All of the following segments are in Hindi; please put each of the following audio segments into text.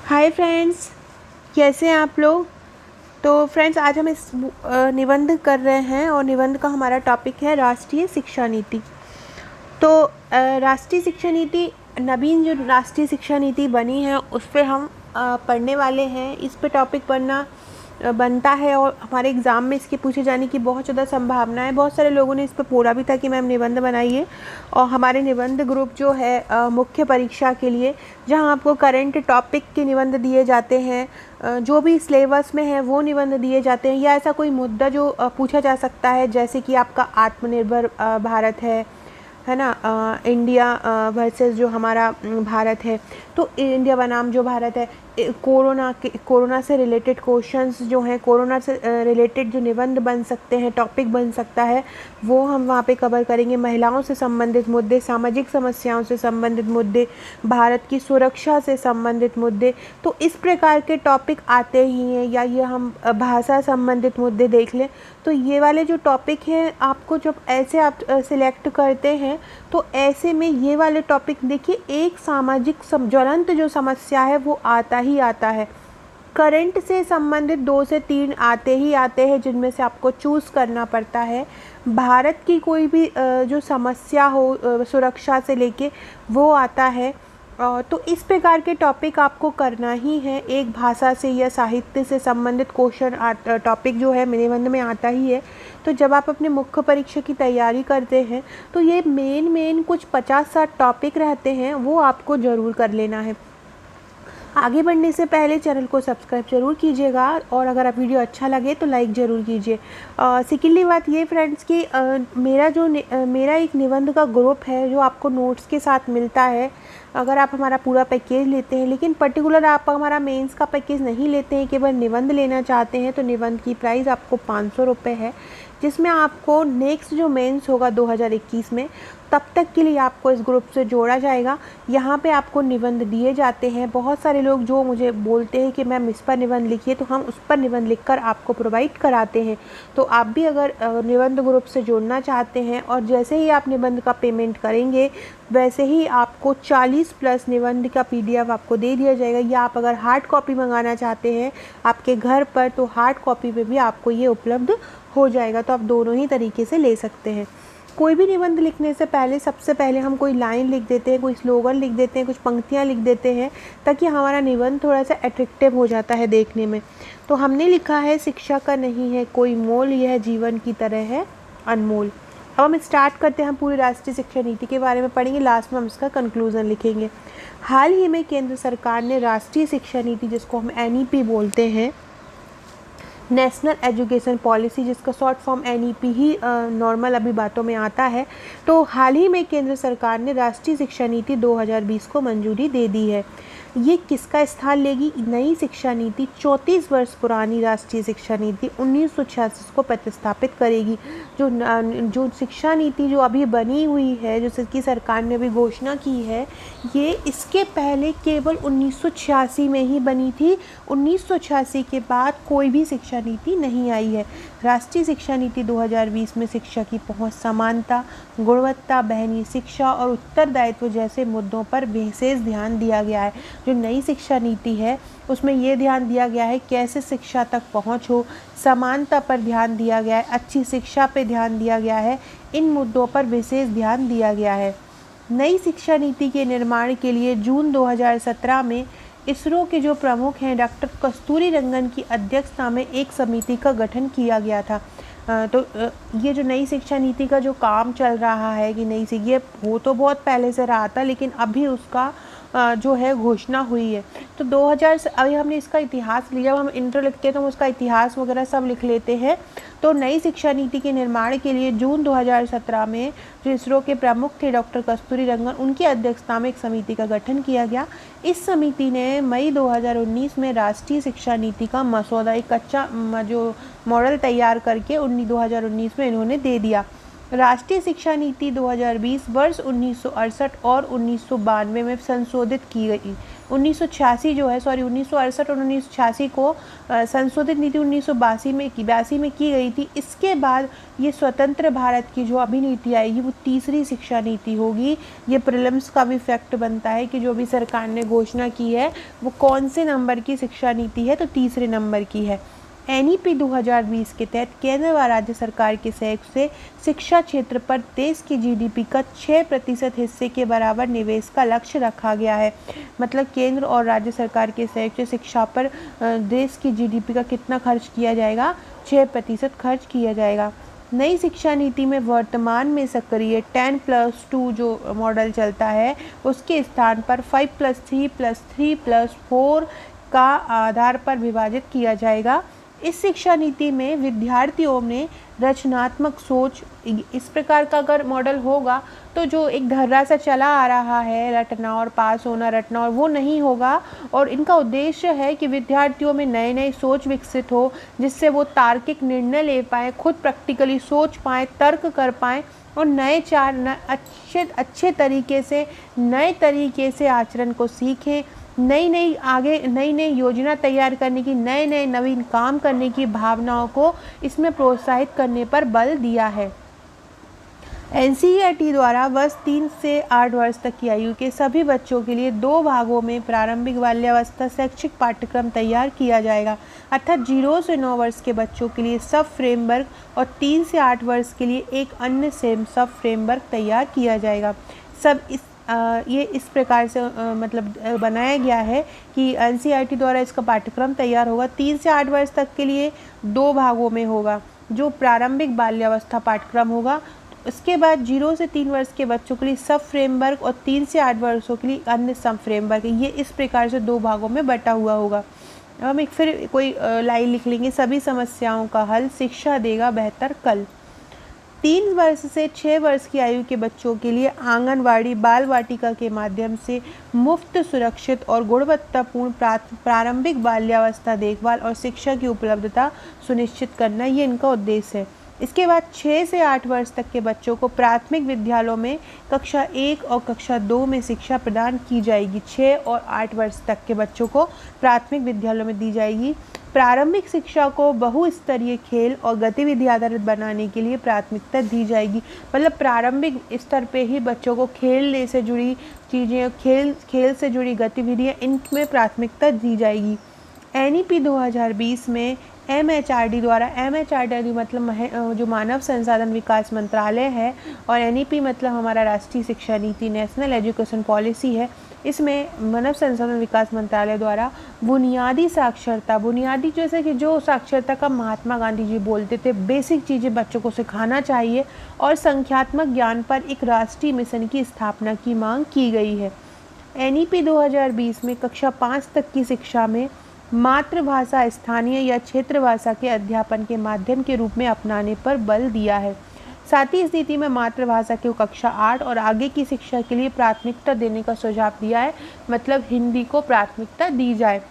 हाय फ्रेंड्स, कैसे हैं आप लोग। तो फ्रेंड्स, आज हम इस निबंध कर रहे हैं और निबंध का हमारा टॉपिक है राष्ट्रीय शिक्षा नीति। तो राष्ट्रीय शिक्षा नीति, नवीन जो राष्ट्रीय शिक्षा नीति बनी है उस पर हम पढ़ने वाले हैं। इस पे टॉपिक पढ़ना बनता है और हमारे एग्ज़ाम में इसके पूछे जाने की बहुत ज़्यादा संभावना है। बहुत सारे लोगों ने इस पर बोला भी था कि मैम निबंध बनाइए, और हमारे निबंध ग्रुप जो है मुख्य परीक्षा के लिए, जहां आपको करंट टॉपिक के निबंध दिए जाते हैं, जो भी सिलेबस में है वो निबंध दिए जाते हैं, या ऐसा कोई मुद्दा जो पूछा जा सकता है, जैसे कि आपका आत्मनिर्भर भारत है ना, इंडिया वर्सेस जो हमारा भारत है, तो इंडिया बनाम जो भारत है, कोरोना से रिलेटेड क्वेश्चंस जो हैं, कोरोना से रिलेटेड जो निबंध बन सकते हैं, टॉपिक बन सकता है, वो हम वहाँ पे कवर करेंगे। महिलाओं से संबंधित मुद्दे, सामाजिक समस्याओं से संबंधित मुद्दे, भारत की सुरक्षा से संबंधित मुद्दे, तो इस प्रकार के टॉपिक आते ही हैं। या ये हम भाषा संबंधित मुद्दे देख लें, तो ये वाले जो टॉपिक हैं, आपको जब ऐसे आप सिलेक्ट करते हैं, तो ऐसे में ये वाले टॉपिक देखिए, एक सामाजिक ज्वलंत जो समस्या है वो आता ही आता है। करंट से संबंधित 2 से 3 आते ही आते हैं, जिनमें से आपको चूज़ करना पड़ता है। भारत की कोई भी जो समस्या हो सुरक्षा से लेके, वो आता है। तो इस प्रकार के टॉपिक आपको करना ही है। एक भाषा से या साहित्य से संबंधित क्वेश्चन टॉपिक जो है निबंध में आता ही है। तो जब आप अपने मुख्य परीक्षा की तैयारी करते हैं, तो ये मेन कुछ 50-60 टॉपिक रहते हैं, वो आपको ज़रूर कर लेना है। आगे बढ़ने से पहले चैनल को सब्सक्राइब जरूर कीजिएगा, और अगर आप वीडियो अच्छा लगे तो लाइक ज़रूर कीजिए। सेकेंडली बात ये फ्रेंड्स कि मेरा एक निबंध का ग्रुप है जो आपको नोट्स के साथ मिलता है। अगर आप हमारा पूरा पैकेज लेते हैं, लेकिन पर्टिकुलर आप हमारा मेंस का पैकेज नहीं लेते हैं, केवल निबंध लेना चाहते हैं, तो निबंध की प्राइस आपको 500 रुपये है, जिसमें आपको नेक्स्ट जो मेंस होगा 2021 में, तब तक के लिए आपको इस ग्रुप से जोड़ा जाएगा। यहाँ पे आपको निबंध दिए जाते हैं। बहुत सारे लोग जो मुझे बोलते हैं कि मैम इस पर निबंध लिखिए, तो हम उस पर निबंध लिखकर आपको प्रोवाइड कराते हैं। तो आप भी अगर निबंध ग्रुप से जोड़ना चाहते हैं, और जैसे ही आप निबंध का पेमेंट करेंगे, वैसे ही आपको 40+ निबंध का PDF आपको दे दिया जाएगा। या आप अगर हार्ड कॉपी मंगाना चाहते हैं आपके घर पर, तो हार्ड कॉपी में भी आपको ये उपलब्ध हो जाएगा। तो आप दोनों ही तरीके से ले सकते हैं। कोई भी निबंध लिखने से पहले सबसे पहले हम कोई लाइन लिख देते हैं, कोई स्लोगन लिख देते हैं, कुछ पंक्तियाँ लिख देते हैं, ताकि हमारा निबंध थोड़ा सा अट्रैक्टिव हो जाता है देखने में। तो हमने लिखा है, शिक्षा का नहीं है कोई मोल, यह जीवन की तरह है अनमोल। अब हम स्टार्ट करते हैं। हम पूरी राष्ट्रीय शिक्षा नीति के बारे में पढ़ेंगे, लास्ट में हम इसका कंक्लूजन लिखेंगे। हाल ही में केंद्र सरकार ने राष्ट्रीय शिक्षा नीति, जिसको हम NEP बोलते हैं, नेशनल एजुकेशन पॉलिसी, जिसका शॉर्ट फॉर्म NEP ही नॉर्मल अभी बातों में आता है, तो हाल ही में केंद्र सरकार ने राष्ट्रीय शिक्षा नीति 2020 को मंजूरी दे दी है। ये किसका स्थान लेगी? नई शिक्षा नीति 34 वर्ष पुरानी राष्ट्रीय शिक्षा नीति 1986 को प्रतिस्थापित करेगी। जो शिक्षा नीति जो अभी बनी हुई है, जो की सरकार ने अभी घोषणा की है, ये इसके पहले केवल 1986 में ही बनी थी। 1986 के बाद कोई भी शिक्षा नीति नहीं आई है। राष्ट्रीय शिक्षा नीति 2020 में शिक्षा की पहुंच, समानता, गुणवत्ता, बहनी शिक्षा और उत्तरदायित्व जैसे मुद्दों पर विशेष ध्यान दिया गया है। जो नई शिक्षा नीति है उसमें ये ध्यान दिया गया है कैसे शिक्षा तक पहुंच हो, समानता पर ध्यान दिया गया है, अच्छी शिक्षा पर ध्यान दिया गया है, इन मुद्दों पर विशेष ध्यान दिया गया है। नई शिक्षा नीति के निर्माण के लिए जून 2017 में इसरो के जो प्रमुख हैं डॉक्टर कस्तूरी रंगन की अध्यक्षता में एक समिति का गठन किया गया था। तो ये जो नई शिक्षा नीति का जो काम चल रहा है कि ये हो तो बहुत पहले से रहा था, लेकिन अभी उसका जो है घोषणा हुई है। तो 2000 से अभी हमने इसका इतिहास लिया, जब हम इंट्रो लिखते हैं तो हम उसका इतिहास वगैरह सब लिख लेते हैं। तो नई शिक्षा नीति के निर्माण के लिए जून 2017 में जो इसरो के प्रमुख थे डॉक्टर कस्तूरी रंगन, उनकी अध्यक्षता में एक समिति का गठन किया गया। इस समिति ने मई 2019 में राष्ट्रीय शिक्षा नीति का मसौदा, एक कच्चा जो मॉडल तैयार करके 2019 में इन्होंने दे दिया। राष्ट्रीय शिक्षा नीति 2020 वर्ष 1968 और 1992 में संशोधित की गई। 1968 जो है 1968 और 1986 को संशोधित नीति 1982 में की गई थी। इसके बाद ये स्वतंत्र भारत की जो अभी नीति आएगी वो तीसरी शिक्षा नीति होगी। ये प्रीलिम्स का भी फैक्ट बनता है कि जो भी सरकार ने घोषणा की है वो कौन से नंबर की शिक्षा नीति है, तो तीसरे नंबर की है। NEP 2020 के तहत केंद्र व राज्य सरकार के सहयोग से शिक्षा क्षेत्र पर देश की GDP का 6% हिस्से के बराबर निवेश का लक्ष्य रखा गया है। मतलब केंद्र और राज्य सरकार के सहयोग से शिक्षा पर देश की GDP का कितना खर्च किया जाएगा, 6% खर्च किया जाएगा। नई शिक्षा नीति में वर्तमान में सक्रिय 10+2 जो मॉडल चलता है उसके स्थान पर 5+3+3+4 का आधार पर विभाजित किया जाएगा। इस शिक्षा नीति में विद्यार्थियों में रचनात्मक सोच, इस प्रकार का अगर मॉडल होगा तो जो एक धर्रा सा चला आ रहा है रटना और पास होना रटना और वो नहीं होगा। और इनका उद्देश्य है कि विद्यार्थियों में नए नए सोच विकसित हो जिससे वो तार्किक निर्णय ले पाएँ, खुद प्रैक्टिकली सोच पाएँ, तर्क कर पाएँ और अच्छे तरीके से नए तरीके से आचरण को सीखें। नई योजना तैयार करने की, नए नवीन काम करने की भावनाओं को इसमें प्रोत्साहित करने पर बल दिया है। NCERT द्वारा वर्ष 3 से 8 वर्ष तक की आयु के सभी बच्चों के लिए 2 भागों में प्रारंभिक बाल्यावस्था शैक्षिक पाठ्यक्रम तैयार किया जाएगा, अर्थात 0 से 9 वर्ष के बच्चों के लिए सब फ्रेमवर्क और 3 से 8 वर्ष के लिए एक अन्य सब फ्रेमवर्क तैयार किया जाएगा। ये इस प्रकार से मतलब बनाया गया है कि NCERT द्वारा इसका पाठ्यक्रम तैयार होगा। 3 से 8 वर्ष तक के लिए 2 भागों में होगा, जो प्रारंभिक बाल्यावस्था पाठ्यक्रम होगा। उसके बाद 0 से 3 वर्ष के बच्चों के लिए सब फ्रेमवर्क और 3 से 8 वर्षों के लिए अन्य सब फ्रेमवर्क। ये इस प्रकार से 2 भागों में बटा हुआ होगा। हम एक फिर कोई लाइन लिख लेंगे, सभी समस्याओं का हल शिक्षा देगा बेहतर कल। 3 वर्ष से 6 वर्ष की आयु के बच्चों के लिए आंगनवाड़ी बाल वाटिका के माध्यम से मुफ्त, सुरक्षित और गुणवत्तापूर्ण प्रारंभिक बाल्यावस्था देखभाल और शिक्षा की उपलब्धता सुनिश्चित करना, ये इनका उद्देश्य है। इसके बाद 6 से 8 वर्ष तक के बच्चों को प्राथमिक विद्यालयों में कक्षा 1 और कक्षा 2 में शिक्षा प्रदान की जाएगी। 6 और 8 वर्ष तक के बच्चों को प्राथमिक विद्यालयों में दी जाएगी। प्रारंभिक शिक्षा को बहुस्तरीय खेल और गतिविधि आधारित बनाने के लिए प्राथमिकता दी जाएगी। मतलब प्रारंभिक स्तर पे ही बच्चों को खेलने से जुड़ी चीज़ें, खेल से जुड़ी गतिविधियाँ, इनमें प्राथमिकता दी जाएगी। NEP 2020 में MHRD द्वारा, MHRD मतलब जो मानव संसाधन विकास मंत्रालय है और NEP मतलब हमारा राष्ट्रीय शिक्षा नीति, नेशनल एजुकेशन पॉलिसी है। इसमें मानव संसाधन विकास मंत्रालय द्वारा बुनियादी साक्षरता, बुनियादी जैसे कि जो साक्षरता का महात्मा गांधी जी बोलते थे, बेसिक चीज़ें बच्चों को सिखाना चाहिए और संख्यात्मक ज्ञान पर एक राष्ट्रीय मिशन की स्थापना की मांग की गई है। NEP 2020 में कक्षा 5 तक की शिक्षा में मातृभाषा स्थानीय या क्षेत्र भाषा के अध्यापन के माध्यम के रूप में अपनाने पर बल दिया है। साथ ही इस नीति में मातृभाषा की कक्षा 8 और आगे की शिक्षा के लिए प्राथमिकता देने का सुझाव दिया है, मतलब हिंदी को प्राथमिकता दी जाए।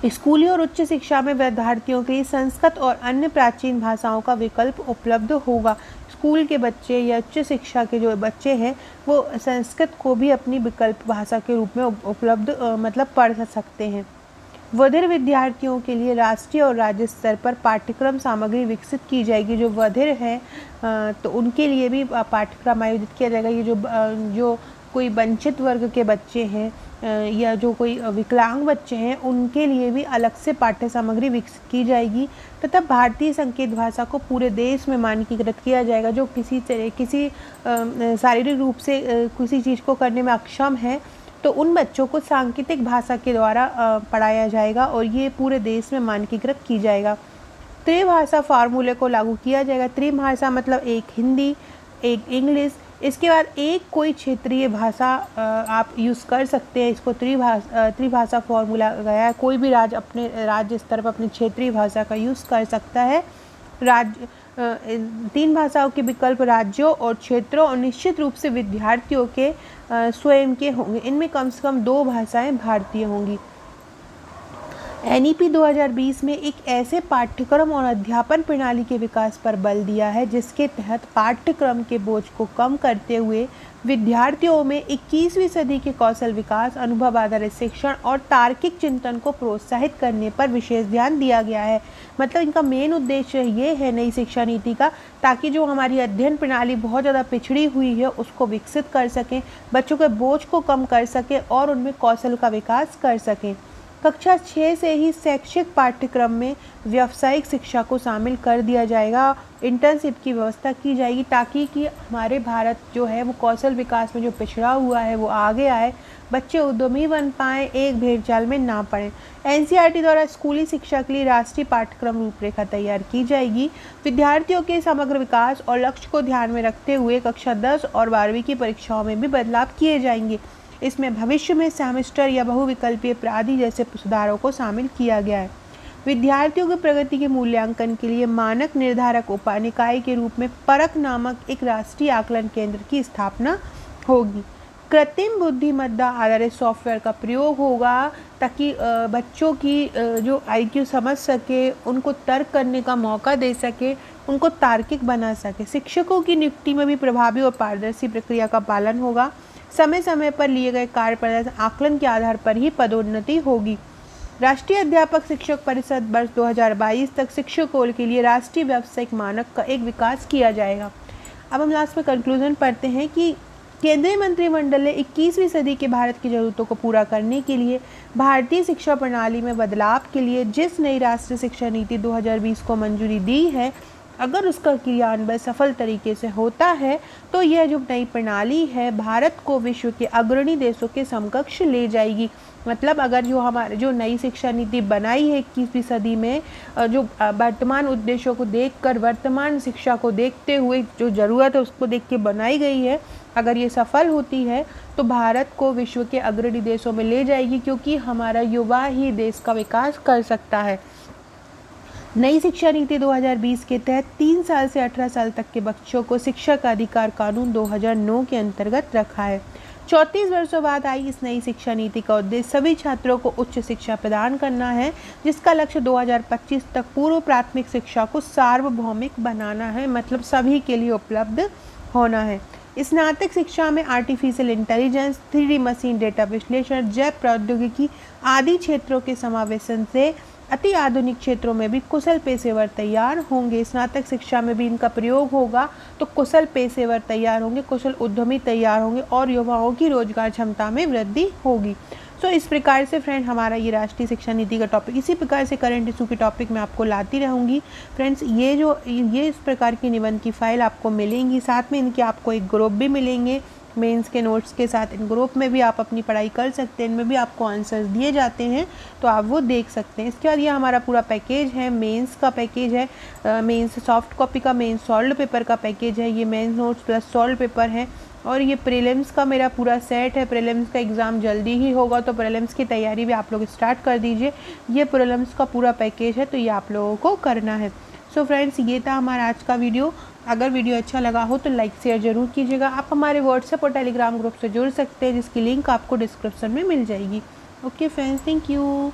स्कूली और उच्च शिक्षा में विद्यार्थियों के लिए संस्कृत और अन्य प्राचीन भाषाओं का विकल्प उपलब्ध होगा। स्कूल के बच्चे या उच्च शिक्षा के जो बच्चे हैं वो संस्कृत को भी अपनी विकल्प भाषा के रूप में उपलब्ध मतलब पढ़ सकते हैं। बधिर विद्यार्थियों के लिए राष्ट्रीय और राज्य स्तर पर पाठ्यक्रम सामग्री विकसित की जाएगी। जो बधिर हैं तो उनके लिए भी पाठ्यक्रम आयोजित किया जाएगा। ये जो कोई वंचित वर्ग के बच्चे हैं या जो कोई विकलांग बच्चे हैं उनके लिए भी अलग से पाठ्य सामग्री विकसित की जाएगी तथा भारतीय संकेत भाषा को पूरे देश में मानकीकृत किया जाएगा। जो किसी शारीरिक रूप से किसी चीज़ को करने में अक्षम है तो उन बच्चों को सांकेतिक भाषा के द्वारा पढ़ाया जाएगा और ये पूरे देश में मानकीकृत की जाएगा। त्रिभाषा फार्मूले को लागू किया जाएगा। त्रिभाषा मतलब एक हिंदी, एक इंग्लिश, इसके बाद एक कोई क्षेत्रीय भाषा आप यूज़ कर सकते हैं। इसको त्रिभाषा फार्मूला गया है। कोई भी राज्य अपने राज्य स्तर पर अपनी क्षेत्रीय भाषा का यूज़ कर सकता है। 3 भाषाओं के विकल्प राज्यों और क्षेत्रों और निश्चित रूप से विद्यार्थियों के स्वयं के होंगे। इनमें कम से कम 2 भाषाएं भारतीय होंगी। NEP 2020 में एक ऐसे पाठ्यक्रम और अध्यापन प्रणाली के विकास पर बल दिया है जिसके तहत पाठ्यक्रम के बोझ को कम करते हुए विद्यार्थियों में 21वीं सदी के कौशल विकास, अनुभव आधारित शिक्षण और तार्किक चिंतन को प्रोत्साहित करने पर विशेष ध्यान दिया गया है। मतलब इनका मेन उद्देश्य ये है नई शिक्षा नीति का, ताकि जो हमारी अध्ययन प्रणाली बहुत ज़्यादा पिछड़ी हुई है उसको विकसित कर सकें, बच्चों के बोझ को कम कर सकें और उनमें कौशल का विकास कर सकें। कक्षा 6 से ही शैक्षिक पाठ्यक्रम में व्यावसायिक शिक्षा को शामिल कर दिया जाएगा, इंटर्नशिप की व्यवस्था की जाएगी, ताकि कि हमारे भारत जो है वो कौशल विकास में जो पिछड़ा हुआ है वो आगे आए, बच्चे उद्यमी बन पाएँ, एक भेड़चाल में ना पड़ें। NCERT द्वारा स्कूली शिक्षा के लिए राष्ट्रीय पाठ्यक्रम रूपरेखा तैयार की जाएगी। विद्यार्थियों के समग्र विकास और लक्ष्य को ध्यान में रखते हुए कक्षा 10 और 12वीं की परीक्षाओं में भी बदलाव किए जाएंगे। इसमें भविष्य में सेमेस्टर या बहुविकल्पीय प्राधि जैसे सुधारों को शामिल किया गया है। विद्यार्थियों की प्रगति के मूल्यांकन के लिए मानक निर्धारक उपानिकाय के रूप में परख नामक एक राष्ट्रीय आकलन केंद्र की स्थापना होगी। कृत्रिम बुद्धिमत्ता आधारित सॉफ्टवेयर का प्रयोग होगा ताकि बच्चों की जो IQ समझ सके, उनको तर्क करने का मौका दे सके, उनको तार्किक बना सके। शिक्षकों की नियुक्ति में भी प्रभावी और पारदर्शी प्रक्रिया का पालन होगा। समय समय पर लिए गए कार्य प्रदर्शन आकलन के आधार पर ही पदोन्नति होगी। राष्ट्रीय अध्यापक शिक्षक परिषद वर्ष 2022 तक शिक्षकों के लिए राष्ट्रीय व्यावसायिक मानक का एक विकास किया जाएगा। अब हम लास्ट में कंक्लूजन पढ़ते हैं कि केंद्रीय मंत्रिमंडल ने 21वीं सदी के भारत की ज़रूरतों को पूरा करने के लिए भारतीय शिक्षा प्रणाली में बदलाव के लिए जिस नई राष्ट्रीय शिक्षा नीति 2020 को मंजूरी दी है, अगर उसका क्रियान्वयन सफल तरीके से होता है तो यह जो नई प्रणाली है भारत को विश्व के अग्रणी देशों के समकक्ष ले जाएगी। मतलब अगर जो नई शिक्षा नीति बनाई है 21वीं सदी में, जो वर्तमान उद्देश्यों को देखकर, वर्तमान शिक्षा को देखते हुए, जो ज़रूरत है उसको देख के बनाई गई है, अगर ये सफल होती है तो भारत को विश्व के अग्रणी देशों में ले जाएगी, क्योंकि हमारा युवा ही देश का विकास कर सकता है। नई शिक्षा नीति 2020 के तहत 3 साल से 18 साल तक के बच्चों को शिक्षा का अधिकार कानून 2009 के अंतर्गत रखा है। 34 वर्षों बाद आई इस नई शिक्षा नीति का उद्देश्य सभी छात्रों को उच्च शिक्षा प्रदान करना है, जिसका लक्ष्य 2025 तक पूर्व प्राथमिक शिक्षा को सार्वभौमिक बनाना है, मतलब सभी के लिए उपलब्ध होना है। स्नातक शिक्षा में artificial intelligence, 3D machine data विश्लेषण, जैव प्रौद्योगिकी आदि क्षेत्रों के समावेशन से अति आधुनिक क्षेत्रों में भी कुशल पेशेवर तैयार होंगे। स्नातक शिक्षा में भी इनका प्रयोग होगा तो कुशल पेशेवर तैयार होंगे, कुशल उद्यमी तैयार होंगे और युवाओं की रोजगार क्षमता में वृद्धि होगी। सो इस प्रकार से फ्रेंड हमारा ये राष्ट्रीय शिक्षा नीति का टॉपिक, इसी प्रकार से करंट इशू के टॉपिक मैं आपको लाती रहूँगी। फ्रेंड्स ये इस प्रकार की निबंध की फाइल आपको मिलेंगी, साथ में इनके आपको एक ग्रुप भी मिलेंगे मेंस के नोट्स के साथ। इन ग्रुप में भी आप अपनी पढ़ाई कर सकते हैं, इनमें भी आपको आंसर्स दिए जाते हैं तो आप वो देख सकते हैं। इसके बाद ये हमारा पूरा पैकेज है, मेंस का पैकेज है, मेंस सॉफ्ट कॉपी का मेंस सॉल्व पेपर का पैकेज है, ये mains notes plus solve paper है, और ये प्रीलिम्स का मेरा पूरा सेट है। प्रीलिम्स का एग्ज़ाम जल्दी ही होगा तो प्रीलिम्स की तैयारी भी आप लोग स्टार्ट कर दीजिए। ये प्रीलिम्स का पूरा पैकेज है तो ये आप लोगों को करना है। सो फ्रेंड्स ये था हमारा आज का वीडियो। अगर वीडियो अच्छा लगा हो तो लाइक शेयर ज़रूर कीजिएगा। आप हमारे व्हाट्सएप और टेलीग्राम ग्रुप से जुड़ सकते हैं, जिसकी लिंक आपको डिस्क्रिप्शन में मिल जाएगी। Okay friends, thank you.